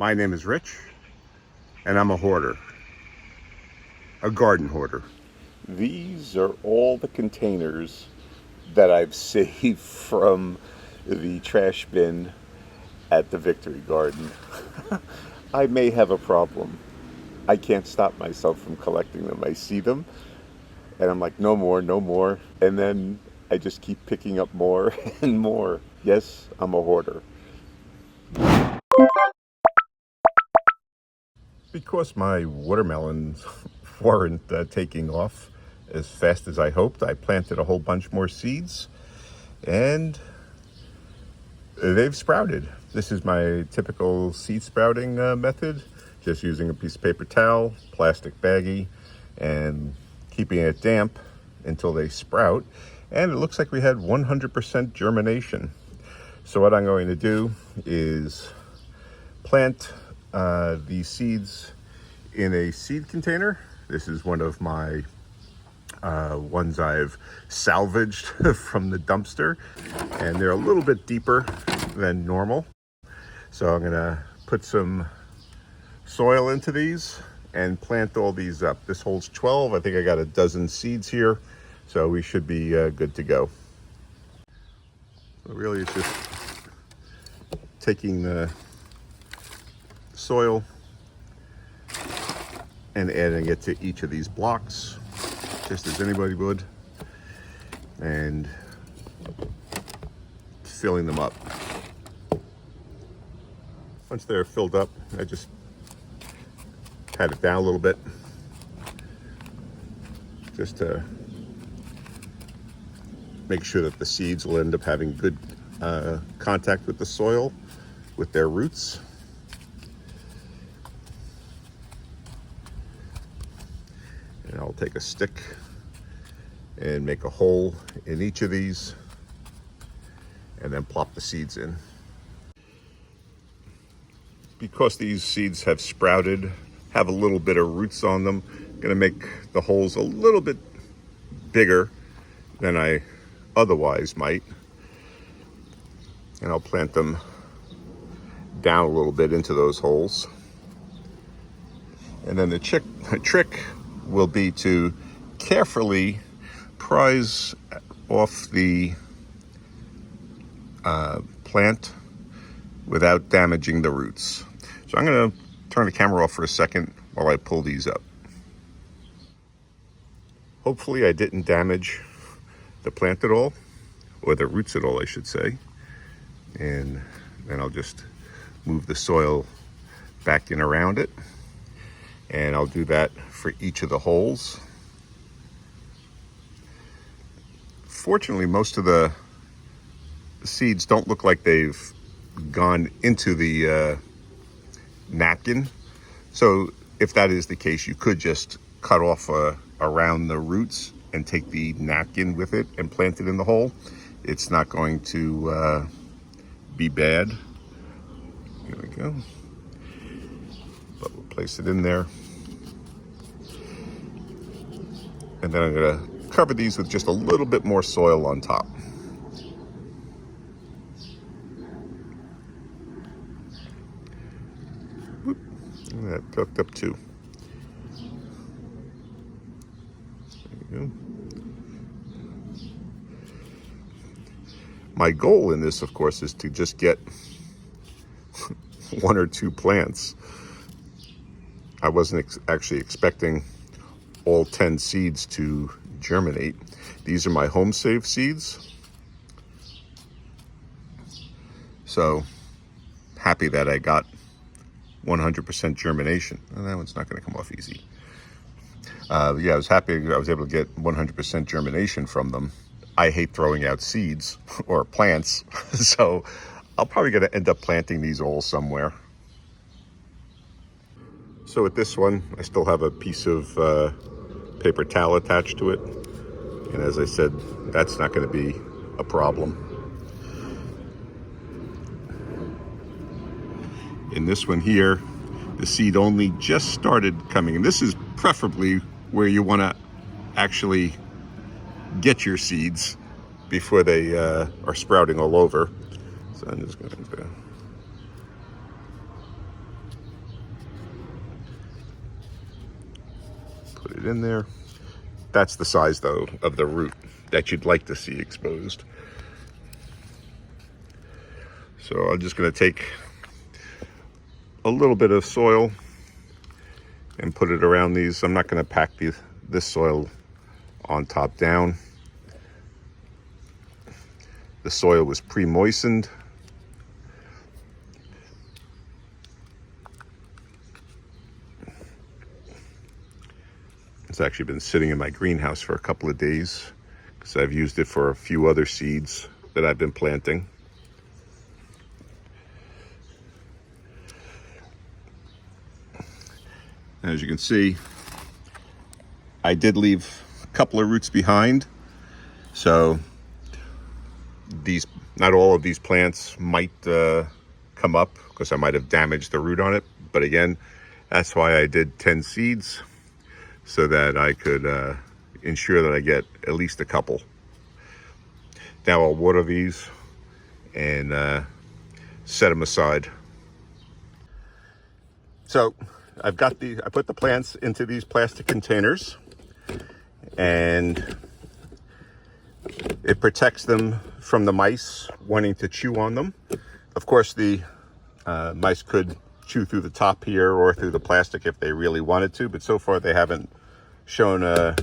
My name is Rich, and I'm a hoarder, a garden hoarder. These are all the containers that I've saved from the trash bin at the Victory Garden. I may have a problem. I can't stop myself from collecting them. I see them, and I'm like, no more, no more. And then I just keep picking up more and more. Yes, I'm a hoarder. Because my watermelons weren't taking off as fast as I hoped, I planted a whole bunch more seeds, and they've sprouted. This is my typical seed sprouting method, just using a piece of paper towel, plastic baggie, and keeping it damp until they sprout. And it looks like we had 100% germination. So what I'm going to do is plant these seeds in a seed container. This is one of my ones I've salvaged from the dumpster, and they're a little bit deeper than normal. So I'm gonna put some soil into these and plant all these up. This holds 12. I think I got a dozen seeds here, so we should be good to go. So really it's just taking the soil and adding it to each of these blocks, just as anybody would, and filling them up. Once they're filled up, I just pat it down a little bit, just to make sure that the seeds will end up having good contact with the soil, with their roots. And I'll take a stick and make a hole in each of these, and then plop the seeds in. Because these seeds have sprouted, have a little bit of roots on them, I'm gonna make the holes a little bit bigger than I otherwise might. And I'll plant them down a little bit into those holes. And then the trick will be to carefully prise off the plant without damaging the roots. So I'm going to turn the camera off for a second while I pull these up. Hopefully I didn't damage the plant at all, or the roots at all, I should say. And then I'll just move the soil back in around it. And I'll do that for each of the holes. Fortunately, most of the seeds don't look like they've gone into the napkin. So if that is the case, you could just cut off around the roots and take the napkin with it and plant it in the hole. It's not going to be bad. Here we go. But we'll place it in there. And then I'm gonna cover these with just a little bit more soil on top. Whoop. And that hooked up too. There you go. My goal in this, of course, is to just get one or two plants. I wasn't actually expecting all 10 seeds to germinate. These are my home save seeds. So happy that I got 100% germination. And that one's not going to come off easy. Yeah, I was happy I was able to get 100% germination from them. I hate throwing out seeds or plants, so I'll probably going to end up planting these all somewhere. So with this one, I still have a piece of paper towel attached to it. And as I said, that's not going to be a problem. In this one here, the seed only just started coming. And this is preferably where you want to actually get your seeds before they are sprouting all over. So I'm just going to it in there. That's the size, though, of the root that you'd like to see exposed. So I'm just going to take a little bit of soil and put it around these. I'm not going to pack this soil on top down. The soil was pre-moistened. It's actually been sitting in my greenhouse for a couple of days because I've used it for a few other seeds that I've been planting. As you can see, I did leave a couple of roots behind. So not all of these plants might come up because I might have damaged the root on it. But again, that's why I did 10 seeds, so that I could ensure that I get at least a couple. Now I'll water these and set them aside. So I put the plants into these plastic containers, and it protects them from the mice wanting to chew on them. Of course, the mice could chew through the top here or through the plastic if they really wanted to, but so far they haven't shown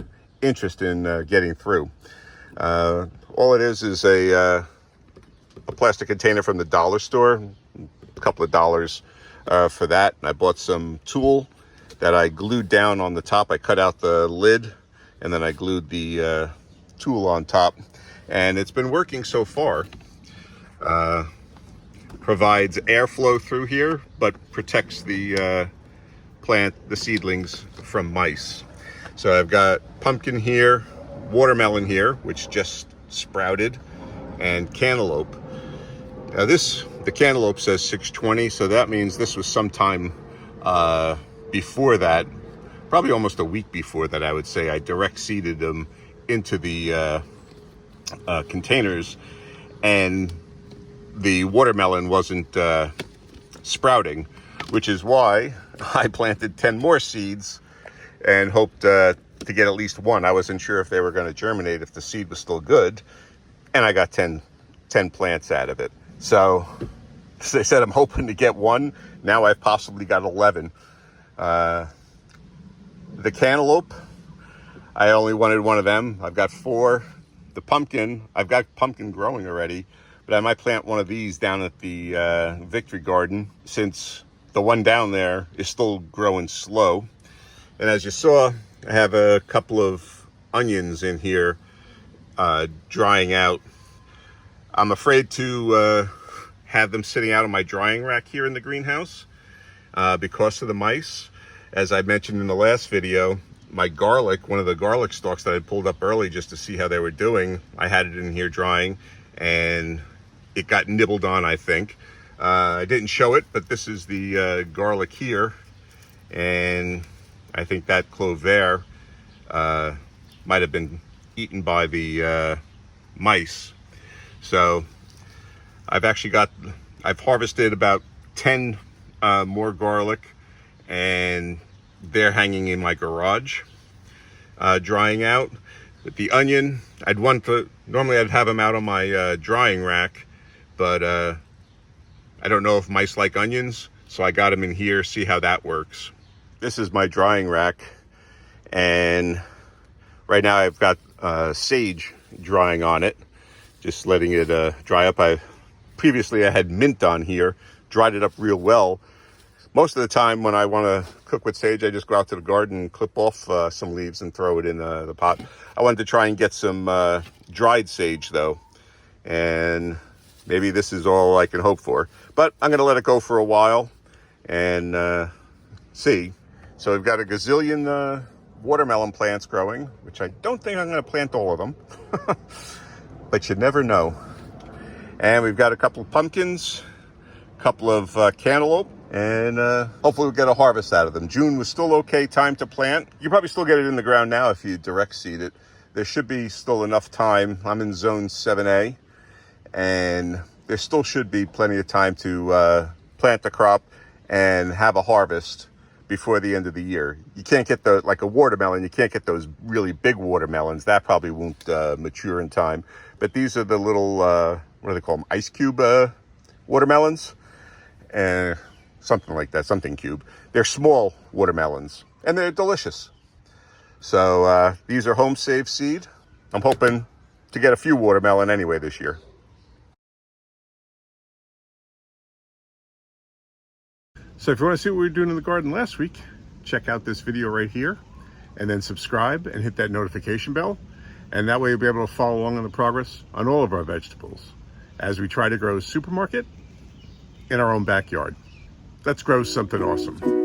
interest in getting through. All it is a plastic container from the dollar store, a couple of dollars for that. And I bought some tulle that I glued down on the top. I cut out the lid and then I glued the tulle on top, and it's been working so far. Provides airflow through here, but protects the seedlings from mice. So I've got pumpkin here, watermelon here, which just sprouted, and cantaloupe. Now the cantaloupe says 620, so that means this was sometime before that, probably almost a week before that, I would say. I direct seeded them into the containers, and the watermelon wasn't sprouting, which is why I planted 10 more seeds and hoped to get at least one. I wasn't sure if they were going to germinate, if the seed was still good, and I got 10 plants out of it. So, as I said, I'm hoping to get one. Now I've possibly got 11. The cantaloupe, I only wanted one of them. I've got 4. The pumpkin, I've got pumpkin growing already, but I might plant one of these down at the Victory Garden, since the one down there is still growing slow. And as you saw, I have a couple of onions in here drying out. I'm afraid to have them sitting out on my drying rack here in the greenhouse because of the mice. As I mentioned in the last video, my garlic, one of the garlic stalks that I pulled up early just to see how they were doing, I had it in here drying, and it got nibbled on, I think. I didn't show it, but this is the garlic here, and I think that clove there might have been eaten by the mice. So I've harvested about 10 more garlic, and they're hanging in my garage, drying out. With the onion, normally I'd have them out on my drying rack, but I don't know if mice like onions, so I got them in here, see how that works. This is my drying rack, and right now I've got sage drying on it, just letting it dry up. Previously I had mint on here, dried it up real well. Most of the time when I want to cook with sage, I just go out to the garden and clip off some leaves and throw it in the pot. I wanted to try and get some dried sage though, and maybe this is all I can hope for. But I'm going to let it go for a while and see. So we've got a gazillion watermelon plants growing, which I don't think I'm going to plant all of them, but you never know. And we've got a couple of pumpkins, a couple of cantaloupe, and hopefully we'll get a harvest out of them. June was still okay time to plant. You probably still get it in the ground now if you direct seed it. There should be still enough time. I'm in zone 7A, and there still should be plenty of time to plant the crop and have a harvest before the end of the year. You can't get like a watermelon, you can't get those really big watermelons. That probably won't mature in time. But these are the little, what do they call them? Ice cube watermelons? Something like that, something cube. They're small watermelons, and they're delicious. So these are home safe seed. I'm hoping to get a few watermelon anyway this year. So if you want to see what we were doing in the garden last week, check out this video right here, and then subscribe and hit that notification bell. And that way you'll be able to follow along on the progress on all of our vegetables as we try to grow a supermarket in our own backyard. Let's grow something awesome.